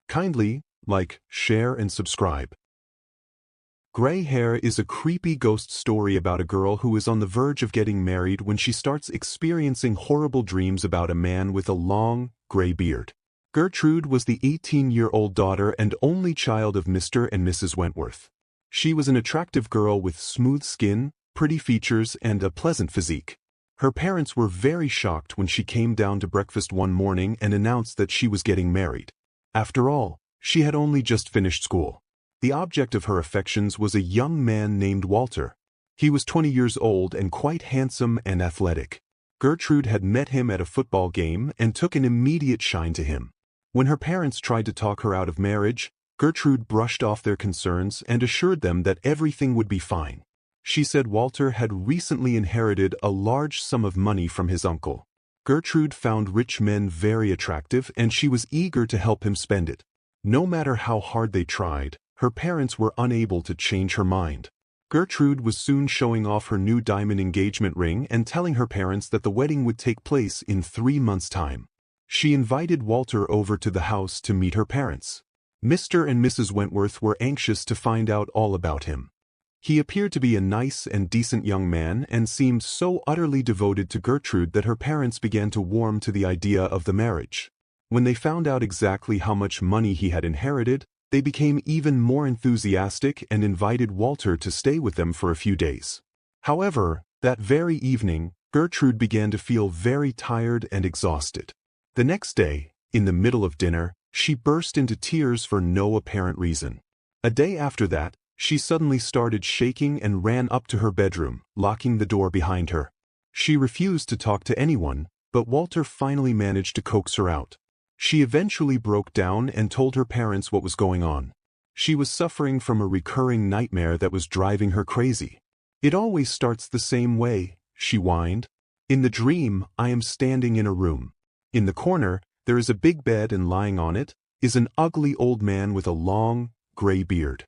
Kindly like, share and subscribe. Gray Hair is a creepy ghost story about a girl who is on the verge of getting married when she starts experiencing horrible dreams about a man with a long, gray beard. Gertrude was the 18-year-old daughter and only child of Mr. and Mrs. Wentworth. She was an attractive girl with smooth skin, pretty features, and a pleasant physique. Her parents were very shocked when she came down to breakfast one morning and announced that she was getting married. After all, she had only just finished school. The object of her affections was a young man named Walter. He was 20 years old and quite handsome and athletic. Gertrude had met him at a football game and took an immediate shine to him. When her parents tried to talk her out of marriage, Gertrude brushed off their concerns and assured them that everything would be fine. She said Walter had recently inherited a large sum of money from his uncle. Gertrude found rich men very attractive and she was eager to help him spend it. No matter how hard they tried, her parents were unable to change her mind. Gertrude was soon showing off her new diamond engagement ring and telling her parents that the wedding would take place in 3 months' time. She invited Walter over to the house to meet her parents. Mr. and Mrs. Wentworth were anxious to find out all about him. He appeared to be a nice and decent young man and seemed so utterly devoted to Gertrude that her parents began to warm to the idea of the marriage. When they found out exactly how much money he had inherited, they became even more enthusiastic and invited Walter to stay with them for a few days. However, that very evening, Gertrude began to feel very tired and exhausted. The next day, in the middle of dinner, she burst into tears for no apparent reason. A day after that, she suddenly started shaking and ran up to her bedroom, locking the door behind her. She refused to talk to anyone, but Walter finally managed to coax her out. She eventually broke down and told her parents what was going on. She was suffering from a recurring nightmare that was driving her crazy. "It always starts the same way," she whined. "In the dream, I am standing in a room. In the corner, there is a big bed and lying on it is an ugly old man with a long, gray beard.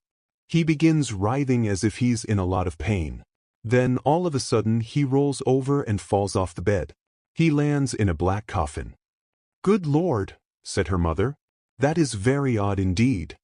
He begins writhing as if he's in a lot of pain. Then all of a sudden he rolls over and falls off the bed. He lands in a black coffin." "Good Lord," said her mother. "That is very odd indeed."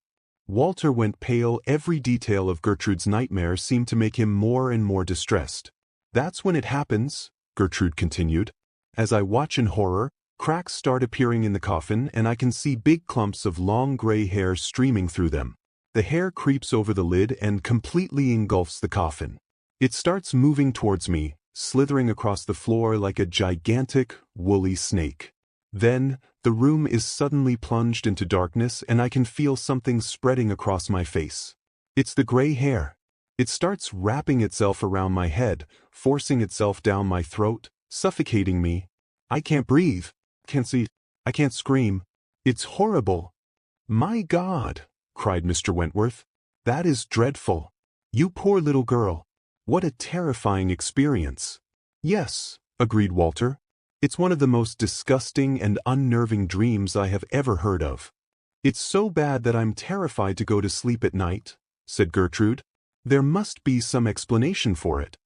Walter went pale. Every detail of Gertrude's nightmare seemed to make him more and more distressed. "That's when it happens," Gertrude continued. "As I watch in horror, cracks start appearing in the coffin and I can see big clumps of long gray hair streaming through them. The hair creeps over the lid and completely engulfs the coffin. It starts moving towards me, slithering across the floor like a gigantic, woolly snake. Then, the room is suddenly plunged into darkness and I can feel something spreading across my face. It's the gray hair. It starts wrapping itself around my head, forcing itself down my throat, suffocating me. I can't breathe, can't see, I can't scream. It's horrible." "My God," cried Mr. Wentworth. "That is dreadful. You poor little girl. What a terrifying experience." "Yes," agreed Walter. "It's one of the most disgusting and unnerving dreams I have ever heard of." "It's so bad that I'm terrified to go to sleep at night," said Gertrude. "There must be some explanation for it."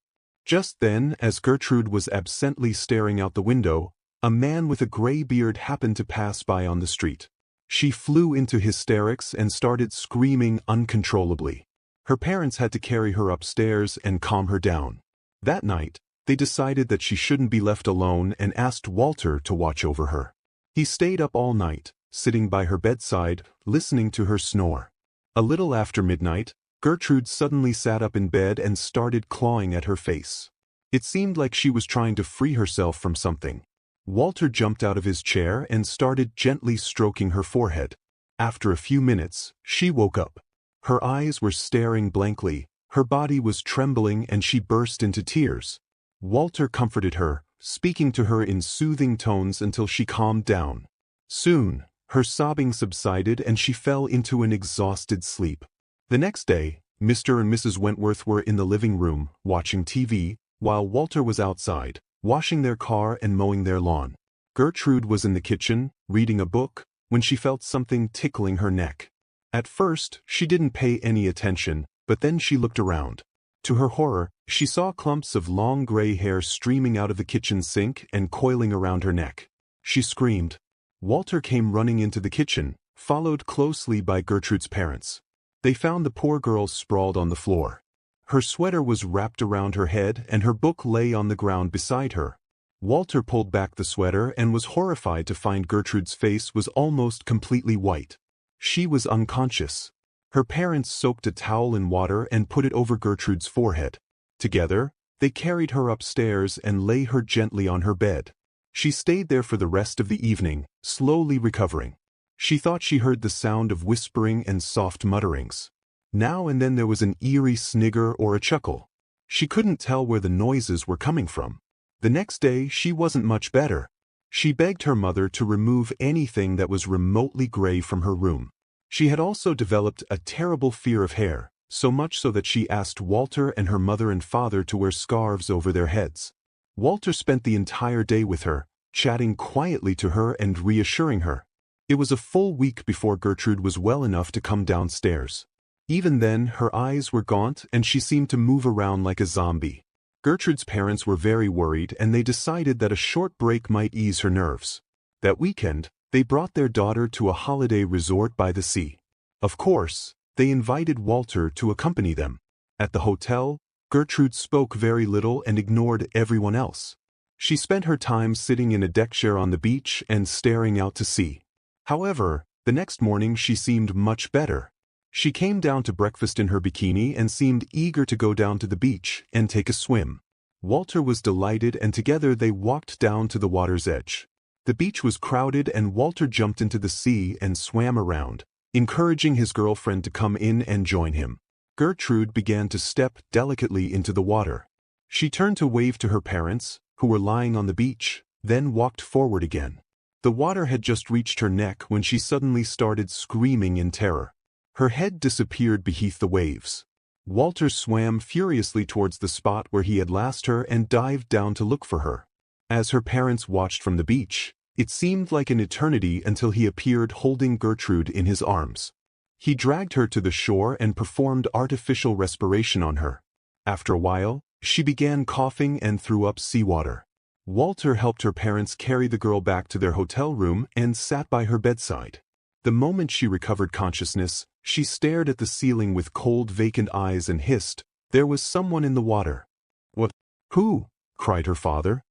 Just then, as Gertrude was absently staring out the window, a man with a gray beard happened to pass by on the street. She flew into hysterics and started screaming uncontrollably. Her parents had to carry her upstairs and calm her down. That night, they decided that she shouldn't be left alone and asked Walter to watch over her. He stayed up all night, sitting by her bedside, listening to her snore. A little after midnight, Gertrude suddenly sat up in bed and started clawing at her face. It seemed like she was trying to free herself from something. Walter jumped out of his chair and started gently stroking her forehead. After a few minutes, she woke up. Her eyes were staring blankly, her body was trembling and she burst into tears. Walter comforted her, speaking to her in soothing tones until she calmed down. Soon, her sobbing subsided and she fell into an exhausted sleep. The next day, Mr. and Mrs. Wentworth were in the living room, watching TV, while Walter was outside, washing their car and mowing their lawn. Gertrude was in the kitchen, reading a book, when she felt something tickling her neck. At first, she didn't pay any attention, but then she looked around. To her horror, she saw clumps of long gray hair streaming out of the kitchen sink and coiling around her neck. She screamed. Walter came running into the kitchen, followed closely by Gertrude's parents. They found the poor girl sprawled on the floor. Her sweater was wrapped around her head and her book lay on the ground beside her. Walter pulled back the sweater and was horrified to find Gertrude's face was almost completely white. She was unconscious. Her parents soaked a towel in water and put it over Gertrude's forehead. Together, they carried her upstairs and lay her gently on her bed. She stayed there for the rest of the evening, slowly recovering. She thought she heard the sound of whispering and soft mutterings. Now and then there was an eerie snigger or a chuckle. She couldn't tell where the noises were coming from. The next day, she wasn't much better. She begged her mother to remove anything that was remotely gray from her room. She had also developed a terrible fear of hair, so much so that she asked Walter and her mother and father to wear scarves over their heads. Walter spent the entire day with her, chatting quietly to her and reassuring her. It was a full week before Gertrude was well enough to come downstairs. Even then, her eyes were gaunt and she seemed to move around like a zombie. Gertrude's parents were very worried and they decided that a short break might ease her nerves. That weekend, they brought their daughter to a holiday resort by the sea. Of course, they invited Walter to accompany them. At the hotel, Gertrude spoke very little and ignored everyone else. She spent her time sitting in a deck chair on the beach and staring out to sea. However, the next morning she seemed much better. She came down to breakfast in her bikini and seemed eager to go down to the beach and take a swim. Walter was delighted and together they walked down to the water's edge. The beach was crowded and Walter jumped into the sea and swam around, encouraging his girlfriend to come in and join him. Gertrude began to step delicately into the water. She turned to wave to her parents, who were lying on the beach, then walked forward again. The water had just reached her neck when she suddenly started screaming in terror. Her head disappeared beneath the waves. Walter swam furiously towards the spot where he had last her and dived down to look for her. As her parents watched from the beach, it seemed like an eternity until he appeared holding Gertrude in his arms. He dragged her to the shore and performed artificial respiration on her. After a while, she began coughing and threw up seawater. Walter helped her parents carry the girl back to their hotel room and sat by her bedside. The moment she recovered consciousness, she stared at the ceiling with cold, vacant eyes and hissed, "There was someone in the water." "What? Who?" cried her father.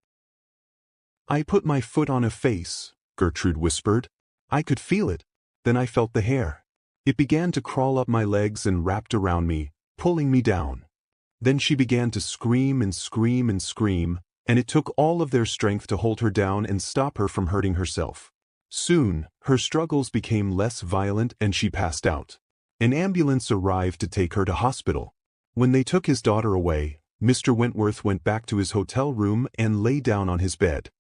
"I put my foot on a face," Gertrude whispered. "I could feel it. Then I felt the hair. It began to crawl up my legs and wrapped around me, pulling me down." Then she began to scream and scream and scream, and it took all of their strength to hold her down and stop her from hurting herself. Soon, her struggles became less violent and she passed out. An ambulance arrived to take her to hospital. When they took his daughter away, Mr. Wentworth went back to his hotel room and lay down on his bed.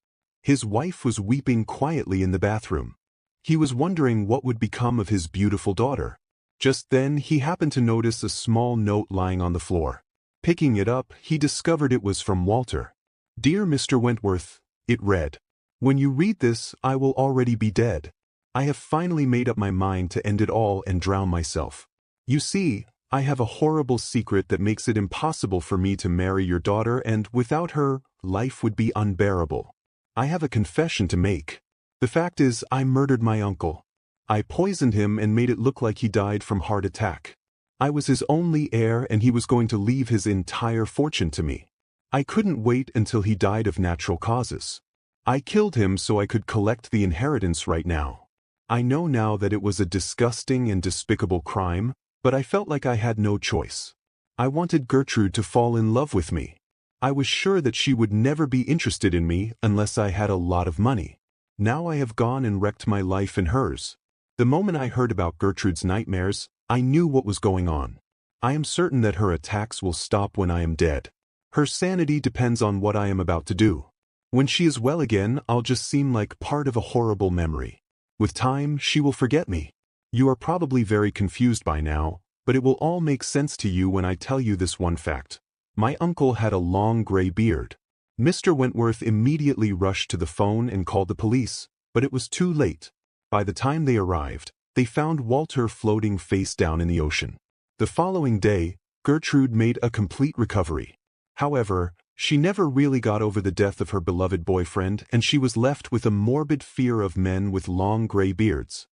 His wife was weeping quietly in the bathroom. He was wondering what would become of his beautiful daughter. Just then, he happened to notice a small note lying on the floor. Picking it up, he discovered it was from Walter. "Dear Mr. Wentworth," it read. "When you read this, I will already be dead. I have finally made up my mind to end it all and drown myself. You see, I have a horrible secret that makes it impossible for me to marry your daughter, and without her, life would be unbearable. I have a confession to make. The fact is, I murdered my uncle. I poisoned him and made it look like he died from heart attack. I was his only heir and he was going to leave his entire fortune to me. I couldn't wait until he died of natural causes. I killed him so I could collect the inheritance right now. I know now that it was a disgusting and despicable crime, but I felt like I had no choice. I wanted Gertrude to fall in love with me. I was sure that she would never be interested in me unless I had a lot of money. Now I have gone and wrecked my life and hers. The moment I heard about Gertrude's nightmares, I knew what was going on. I am certain that her attacks will stop when I am dead. Her sanity depends on what I am about to do. When she is well again, I'll just seem like part of a horrible memory. With time, she will forget me. You are probably very confused by now, but it will all make sense to you when I tell you this one fact. My uncle had a long gray beard. Mr. Wentworth immediately rushed to the phone and called the police, but it was too late. By the time they arrived, they found Walter floating face down in the ocean. The following day, Gertrude made a complete recovery. However, she never really got over the death of her beloved boyfriend, and she was left with a morbid fear of men with long gray beards.